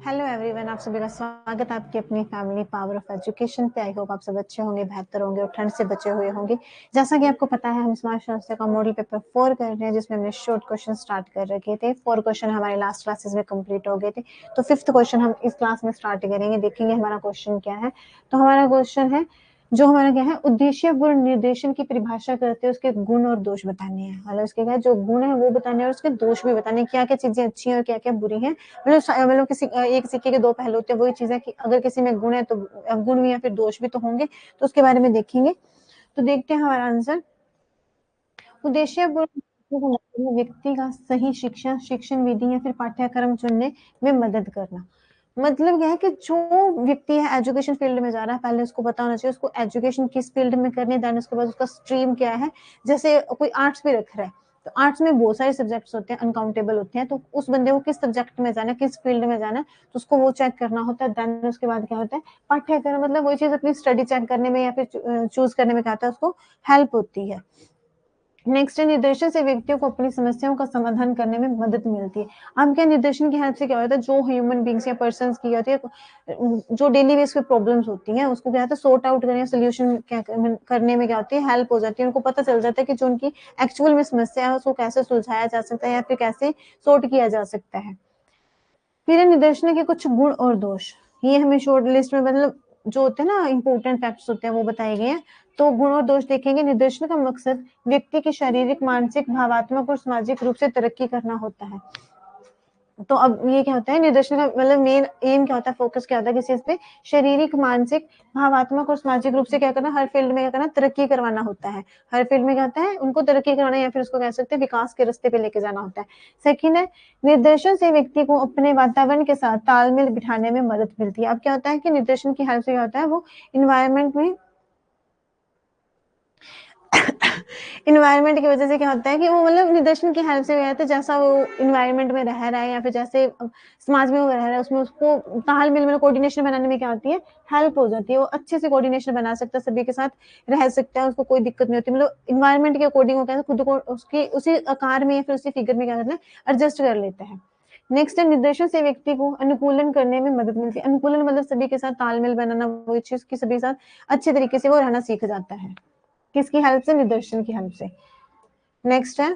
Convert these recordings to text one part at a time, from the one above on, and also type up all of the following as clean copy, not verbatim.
Hello everyone, आप सभी का स्वागत है आपकी अपनी फैमिली पावर ऑफ एजुकेशन पे। आई होप आप सब अच्छे होंगे, बेहतर होंगे और ठंड से बचे हुए होंगे। जैसा कि आपको पता है, हम समाजशास्त्र का मॉडल पेपर 4 कर रहे हैं, जिसमें हमने शॉर्ट क्वेश्चन स्टार्ट कर रखे थे। 4 क्वेश्चन हमारे लास्ट क्लासेस में कंप्लीट हो गए थे, तो 5th क्वेश्चन हम इस क्लास में स्टार्ट करेंगे। देखेंगे हमारा क्वेश्चन क्या है। तो हमारा क्वेश्चन है, जो हमारा क्या है, उद्देश्यपूर्ण निर्देशन की परिभाषा करते हैं, उसके गुण और दोष बताने हैं। मतलब उसके क्या है, जो गुण है वो बताने हैं और उसके दोष भी बताने हैं, क्या क्या चीजें अच्छी हैं और क्या क्या बुरी हैं। मतलब किसी एक सिक्के के दो पहलू होते हैं। वही चीज है कि अगर किसी में गुण है तो गुण भी या फिर दोष भी तो होंगे, तो उसके बारे में देखेंगे। तो देखते हैं हमारा आंसर। उद्देश्य व्यक्ति का सही शिक्षा, शिक्षण विधि या फिर पाठ्यक्रम चुनने में मदद करना। मतलब क्या है कि जो व्यक्ति है एजुकेशन फील्ड में जा रहा है, पहले उसको पता होना चाहिए उसको एजुकेशन किस फील्ड में करनी है, देन उसके बाद उसका स्ट्रीम क्या है। जैसे कोई आर्ट्स भी रख रहा है, तो आर्ट्स में बहुत सारे सब्जेक्ट्स होते हैं, अनकाउंटेबल होते हैं। तो उस बंदे को किस सब्जेक्ट में जाना है, किस फील्ड में जाना है, तो उसको वो चेक करना होता है। देन उसके बाद क्या होता है, पाठ्यक्रम, मतलब वही चीज अपनी स्टडी चेक करने में या फिर चूज करने में क्या होता है, उसको हेल्प होती है। नेक्स्ट है, निर्देशन से व्यक्तियों को अपनी समस्याओं का समाधान करने में मदद मिलती है। अब क्या, निर्देशन की हेल्प से क्या होता है, जो ह्यूमन बींग्स या पर्सन की होती है, जो डेली बेस पे प्रॉब्लम्स होती हैं, उसको क्या होता है, सॉर्ट आउट करने, सोल्यूशन करने में क्या होती है, हेल्प हो जाती है। उनको पता चल जाता है कि जो उनकी एक्चुअल में समस्या है उसको कैसे सुलझाया जा सकता है या फिर कैसे सॉर्ट किया जा सकता है। फिर निर्देशन के कुछ गुण और दोष, ये हमें शॉर्ट लिस्ट में, मतलब जो होते हैं ना इंपॉर्टेंट फैक्ट्स होते हैं, वो बताए गए हैं। तो गुण और दोष देखेंगे। निर्देशन का मकसद व्यक्ति की शारीरिक, मानसिक, भावात्मक और सामाजिक रूप से तरक्की करना होता है। तो अब ये क्या होता है, निर्देशन का मतलब मेन एम क्या होता है, फोकस क्या होता है किस चीज पे, शारीरिक, मानसिक, भावात्मक और सामाजिक रूप से क्या करना, हर फील्ड में क्या करना, तरक्की करवाना होता है। हर फील्ड में क्या होता है, उनको तरक्की करवाना या फिर उसको कह सकते हैं विकास के रास्ते पे लेके जाना होता है। सेकंड है, निर्देशन से व्यक्ति को अपने वातावरण के साथ तालमेल बिठाने में मदद मिलती है। अब क्या होता है कि निर्देशन की हेल्प से क्या होता है, वो इन्वायरमेंट में इन्वायरमेंट की वजह से क्या होता है कि वो, मतलब निर्देशन की हेल्प से हो जाता है, जैसा वो इन्वायरमेंट में रह रहा है या फिर जैसे समाज में वो रह रहा है, उसमें उसको तालमेल में कोऑर्डिनेशन बनाने में क्या होती है, हेल्प हो जाती है। वो अच्छे से कोऑर्डिनेशन बना सकता है, सभी के साथ रह सकता है, उसको कोई दिक्कत नहीं होती। मतलब इन्वायरमेंट के अकॉर्डिंग वो कहते खुद को उसकी उसी आकार में या फिर उसी फिगर में क्या करना है, एडजस्ट कर लेता है। नेक्स्ट है, निर्देशन से व्यक्ति को अनुकूलन करने में मदद मिलती है। अनुकूलन मतलब सभी के साथ तालमेल बनाना, वही चीज की सभी के साथ अच्छे तरीके से वो रहना सीख जाता है। किसकी हेल्प से, निर्देशन की हेल्प से। नेक्स्ट है,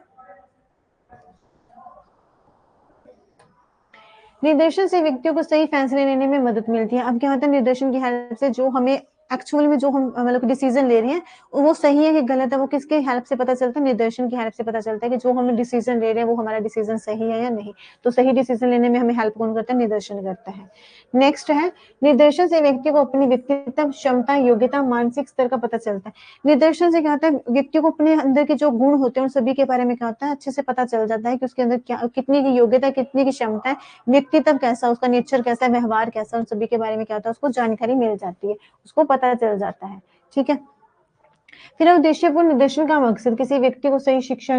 निर्देशन से व्यक्तियों को सही फैसले लेने में मदद मिलती है। अब क्या होता है, निर्देशन की हेल्प से जो हमें एक्चुअल में जो हम मतलब डिसीजन ले रहे हैं, वो सही है कि गलत है, वो किसके हेल्प से पता चलता है, निर्देशन की हेल्प से पता चलता है कि जो हम डिसीजन ले रहे हैं वो हमारा डिसीजन सही है या नहीं। तो सही डिसीजन लेने में हमें हेल्प कौन करता है, निर्देशन करता है। नेक्स्ट है, निर्देशन से व्यक्ति को अपनी व्यक्तित्व, क्षमता, योग्यता, मानसिक स्तर का पता चलता है। निर्देशन से क्या होता है, व्यक्ति को अपने अंदर के जो गुण होते हैं उन सभी के बारे में क्या होता है, अच्छे से पता चल जाता है कि उसके अंदर क्या, कितनी की योग्यता, कितनी की क्षमता है, व्यक्तित्व कैसा, उसका नेचर कैसा है, व्यवहार कैसा, उन सभी के बारे में क्या होता है, उसको जानकारी मिल जाती है, उसको पता चल जाता है। ठीक है। फिर उद्देश्यपूर्ण निर्देशन का मकसद किसी व्यक्ति को सही शिक्षा,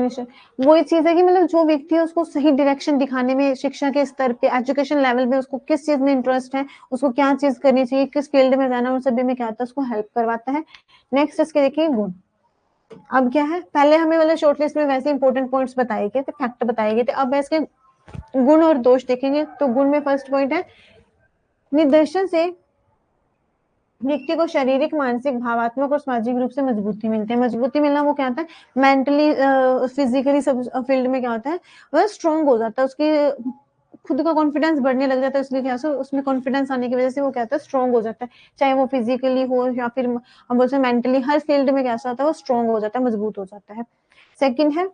वो एक चीज है कि मतलब जो व्यक्ति है उसको सही डायरेक्शन दिखाने में, शिक्षा के स्तर पे, एजुकेशन लेवल पे उसको किस चीज में इंटरेस्ट है, उसको क्या चीज करनी चाहिए, किस फील्ड में जाना, उन सभी में क्या होता है, उसको हेल्प करवाता है। नेक्स्ट इसके देखिए गुण। अब क्या है, पहले हमें मतलब शॉर्ट लिस्ट में वैसे इंपॉर्टेंट पॉइंट्स बताए गए थे, फैक्ट बताए गए थे। अब इसके गुण और दोष देखेंगे। तो गुण में फर्स्ट पॉइंट है, निर्देशन से व्यक्ति को शारीरिक, मानसिक, भावात्मक और सामाजिक रूप से मजबूती मिलती है। मजबूती मिलना वो क्या होता है, मेंटली, फिजिकली, सब फील्ड में क्या होता है, वह स्ट्रांग हो जाता है, उसकी खुद का कॉन्फिडेंस बढ़ने लग जाता है। इसलिए क्या, उसमें कॉन्फिडेंस आने की वजह से वो क्या होता है, स्ट्रांग हो जाता है। चाहे वो फिजिकली हो या फिर हम बोलते हैं मेंटली, हर फील्ड में कैसा होता है, वो स्ट्रांग हो जाता है, मजबूत हो जाता है। सेकंड है,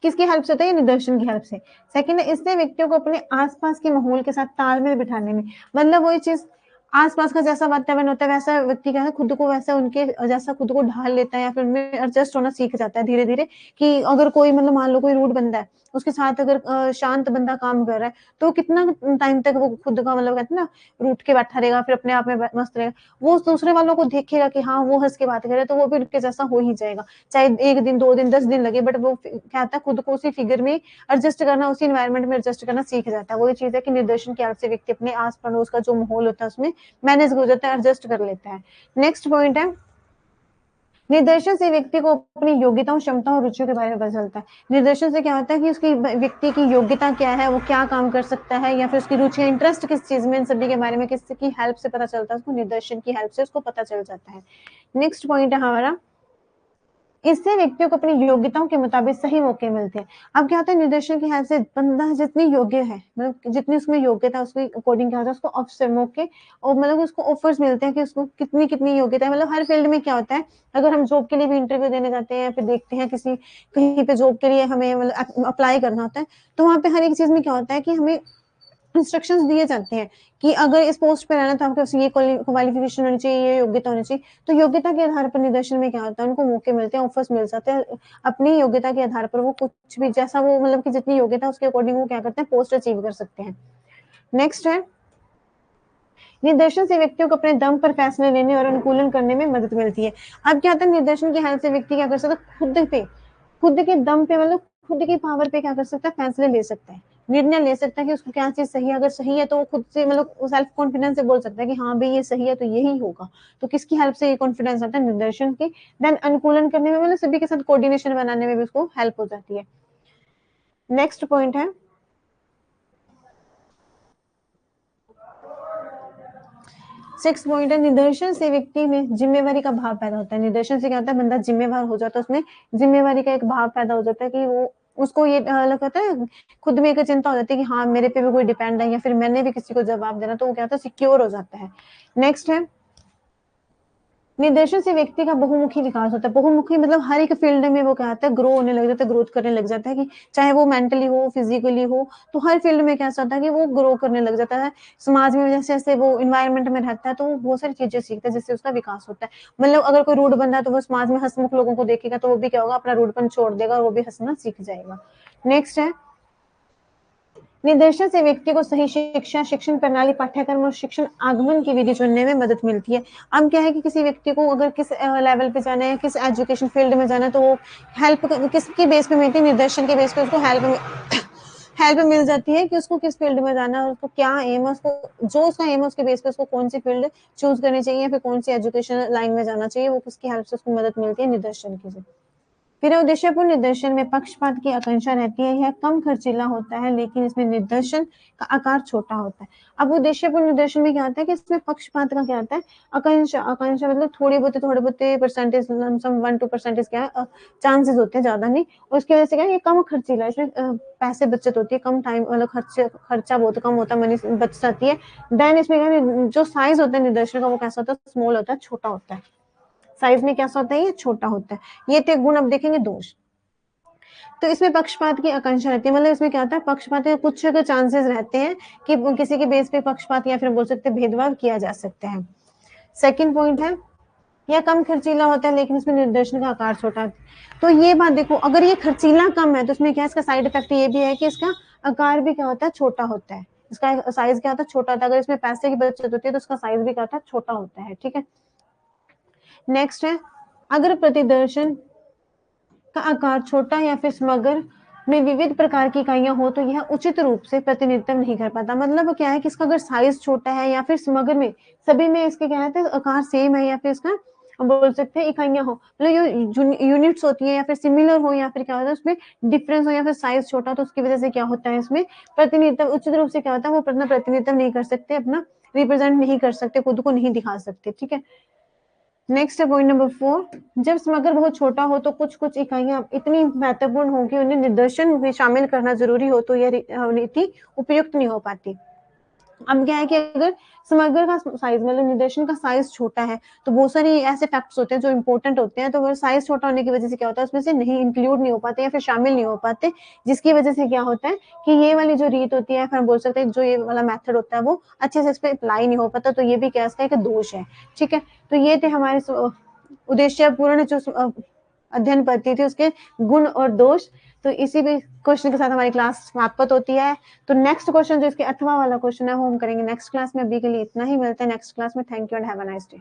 किसकी हेल्प से होता है, निर्देशन की हेल्प से। सेकंड है, इससे व्यक्तियों को अपने आसपास के माहौल के साथ तालमेल बिठाने में, मतलब वही चीज, आसपास का जैसा वातावरण होता है वैसा व्यक्ति क्या है, खुद को वैसा उनके जैसा खुद को ढाल लेता है या फिर उनमें एडजस्ट होना सीख जाता है धीरे धीरे। कि अगर कोई, मतलब मान लो कोई रूड बंदा है, उसके साथ अगर शांत बंदा काम कर रहा है, तो कितना टाइम तक वो खुद का, मतलब कहते हैं ना, रूठ के बैठा रहेगा, फिर अपने आप में मस्त रहेगा। वो दूसरे वालों को देखेगा कि हाँ वो हंस के बात करे, तो वो भी उनके जैसा हो ही जाएगा। चाहे 1 दिन, 2 दिन, 10 दिन लगे, बट वो क्या होता है, खुद को उसी फिगर में एडजस्ट करना, उसी इन्वायरमेंट में एडजस्ट करना सीख जाता है। वही चीज है कि निर्देशन की हेल्प से व्यक्ति अपने आस पड़ोस का जो माहौल होता है उसमें मैनेज हो जाता है, एडजस्ट कर लेता है। नेक्स्ट पॉइंट है, निदर्शन से व्यक्ति को अपनी योग्यताओं, क्षमताओं और रुचियों के बारे में पता चलता है। निदर्शन से क्या होता है कि उसकी व्यक्ति की योग्यता क्या है, वो क्या काम कर सकता है, या फिर उसकी रुचि, इंटरेस्ट किस चीज में, इन सभी के बारे में किसकी हेल्प से पता चलता है, उसको निदर्शन की हेल्प से उसको पता चल जाता है। नेक्स्ट पॉइंट है हमारा, इससे व्यक्तियों को अपनी योग्यताओं के मुताबिक सही मौके मिलते हैं। अब क्या होता है, निदर्शन की हेल्प से बंदा जितनी योग्य है, मतलब जितनी उसमें योग्यता, उसके अकॉर्डिंग क्या होता है, उसको अवसर, मौके और मतलब उसको ऑफर्स मिलते हैं कि उसको कितनी कितनी योग्यता है। मतलब हर फील्ड में क्या होता है, अगर हम जॉब के लिए भी इंटरव्यू देने जाते हैं, फिर देखते हैं किसी कहीं पे जॉब के लिए हमें मतलब अप्लाई करना होता है, तो वहाँ पे हर एक चीज में क्या होता है कि हमें इंस्ट्रक्शंस दिए जाते हैं कि अगर इस पोस्ट पे रहना तो आपके पास ये क्वालिफिकेशन होनी चाहिए, ये योग्यता होनी चाहिए। तो योग्यता के आधार पर निदर्शन में क्या होता है, उनको मौके मिलते हैं, ऑफर्स मिल जाते हैं। अपनी योग्यता के आधार पर वो कुछ भी, जैसा वो मतलब कि जितनी योग्यता उसके अकॉर्डिंग वो क्या करते हैं, पोस्ट अचीव कर सकते हैं। नेक्स्ट है, निर्देशन से व्यक्तियों को अपने दम पर फैसले लेने और अनुकूलन करने में मदद मिलती है। अब क्या होता है, निर्देशन की हेल्प से व्यक्ति क्या कर सकता है, खुद के दम पे, मतलब खुद की पावर पे क्या कर सकता है, फैसले ले सकता है, निर्णय ले सकता है कि उसको क्या चीज सही है। अगर सही है तो वो खुद से मतलब सेल्फ कॉन्फिडेंस से बोल सकता है कि हाँ भाई ये सही है तो यही होगा। तो किसकी हेल्प से ये कॉन्फिडेंस आता है, निर्देशन की। देन अनुकूलन करने में, मतलब सभी के साथ कोऑर्डिनेशन बनाने में भी उसको हेल्प हो जाती है। नेक्स्ट पॉइंट है, सिक्स पॉइंट है, निदर्शन से व्यक्ति में जिम्मेवारी का भाव पैदा होता है। निदर्शन से क्या होता है, बंदा जिम्मेवार हो जाता है, उसमें जिम्मेवारी का एक भाव पैदा हो जाता है कि वो उसको ये अलग होता है, खुद में एक चिंता हो जाती है कि हाँ मेरे पे भी कोई डिपेंड है या फिर मैंने भी किसी को जवाब देना, तो वो क्या होता है, सिक्योर हो जाता है। नेक्स्ट है, निर्देशन से व्यक्ति का बहुमुखी विकास होता है। बहुमुखी मतलब हर एक फील्ड में वो क्या होता है, ग्रो होने लग जाता है, ग्रोथ करने लग जाता है, कि चाहे वो मेंटली हो, फिजिकली हो, तो हर फील्ड में कैसा होता है कि वो ग्रो करने लग जाता है। समाज में जैसे जैसे वो इन्वायरमेंट में रहता है तो वो बहुत सारी चीजें सीखता है, जिससे उसका विकास होता है। मतलब अगर कोई रूड बंदा है तो वो समाज में हंसमुख लोगों को देखेगा तो वो भी क्या होगा, अपना रूडपन छोड़ देगा और वो भी हंसना सीख जाएगा। नेक्स्ट है, निर्देशन से व्यक्ति को सही शिक्षा, शिक्षण प्रणाली, पाठ्यक्रम और शिक्षण आगमन की विधि चुनने में मदद मिलती है। अब क्या है कि किसी व्यक्ति को अगर किस लेवल पे जाना है, किस एजुकेशन फील्ड में जाना है, तो वो हेल्प किसके बेस पे मिलती है, निर्देशन के बेस पे उसको हेल्प मिल जाती है कि उसको किस फील्ड में जाना है, उसको क्या एम है, उसको जो उसका एम है उसके बेस पे उसको कौन सी फील्ड चूज करनी चाहिए या फिर कौन सी एजुकेशन लाइन में जाना चाहिए, वो किसकी हेल्प से उसको मदद मिलती है, निर्देशन की। फिर उद्देश्यपूर्ण निर्देशन में पक्षपात की आकांक्षा रहती है। यह कम खर्चीला होता है लेकिन इसमें निर्देशन का आकार छोटा होता है। अब उद्देश्यपूर्ण निर्देशन में क्या होता है कि इसमें पक्षपात का क्या होता है, आकांक्षा। आकांक्षा मतलब थोड़े बहुत परसेंटेज, 1-2% क्या चांसेस होते हैं, ज्यादा नहीं। और उसकी वजह से क्या है, ये कम खर्चीला, इसमें पैसे बचत होती है, कम टाइम मतलब खर्चा बहुत कम होता है, मनी बच जाती है। देन इसमें जो साइज होता है निर्देशन का वो कैसा होता है, स्मॉल होता है, छोटा होता है। साइज में कैसा होता है, ये छोटा होता है। ये थे गुण। अब देखेंगे दोष। तो इसमें पक्षपात की आकांक्षा रहती है, मतलब इसमें क्या होता है, पक्षपात के कुछ चांसेस रहते हैं कि किसी के बेस पे पक्षपात या फिर बोल सकते हैं भेदभाव किया जा सकता है। सेकंड पॉइंट है, यह कम खर्चीला होता है लेकिन इसमें निर्देशन का आकार छोटा है। तो ये बात देखो, अगर ये खर्चीला कम है तो इसमें क्या, इसका साइड इफेक्ट ये भी है कि इसका आकार भी क्या होता है, छोटा होता है। इसका साइज क्या होता है, छोटा होता है। अगर इसमें पैसे की बचत होती है तो उसका साइज भी क्या होता है, छोटा होता है। ठीक है। नेक्स्ट है, अगर प्रतिदर्शन का आकार छोटा या फिर समग्र में विविध प्रकार की इकाइयां हो तो यह उचित रूप से प्रतिनिधित्व नहीं कर पाता। मतलब क्या है कि इसका अगर साइज छोटा है या फिर समग्र में सभी में इसके क्या है, आकार सेम है या फिर इसका हम बोल सकते हैं इकाइयां हो, मतलब जो यूनिट्स होती है या फिर सिमिलर हो या फिर क्या होता है उसमें डिफरेंस हो या फिर साइज छोटा, तो उसकी वजह से क्या होता है, इसमें प्रतिनिधित्व उचित रूप से क्या होता है, वो अपना प्रतिनिधित्व नहीं कर सकते, अपना रिप्रेजेंट नहीं कर सकते, खुद को नहीं दिखा सकते। ठीक है। नेक्स्ट है पॉइंट नंबर 4, जब समग्र बहुत छोटा हो तो कुछ कुछ इकाइयां इतनी महत्वपूर्ण हो कि उन्हें निर्देशन में शामिल करना जरूरी हो तो यह नीति उपयुक्त नहीं हो पाती। अब क्या है कि अगर समग्र का साइज मतलब निर्देशन का साइज छोटा है तो बहुत सारी ऐसे फैक्ट्स होते हैं जो इंपॉर्टेंट होते हैं, तो वो साइज छोटा होने की वजह से क्या होता है, उसमें से नहीं इंक्लूड नहीं हो पाते या फिर शामिल नहीं हो पाते, जिसकी वजह से क्या होता है कि ये वाली जो रीत होती है, फिर हम बोल सकते हैं जो ये वाला मेथड होता है वो अच्छे से इस पर अप्लाई नहीं हो पाता, तो ये भी क्या है, एक दोष है। ठीक है। तो ये थे हमारे उद्देश्य पूर्ण जो अध्ययन पद्धति थी उसके गुण और दोष। तो इसी भी क्वेश्चन के साथ हमारी क्लास समाप्त होती है। तो नेक्स्ट क्वेश्चन जो इसके अथवा वाला क्वेश्चन है वो हम करेंगे नेक्स्ट क्लास में। अभी के लिए इतना ही, मिलते हैं नेक्स्ट क्लास में। Thank you and have a nice day.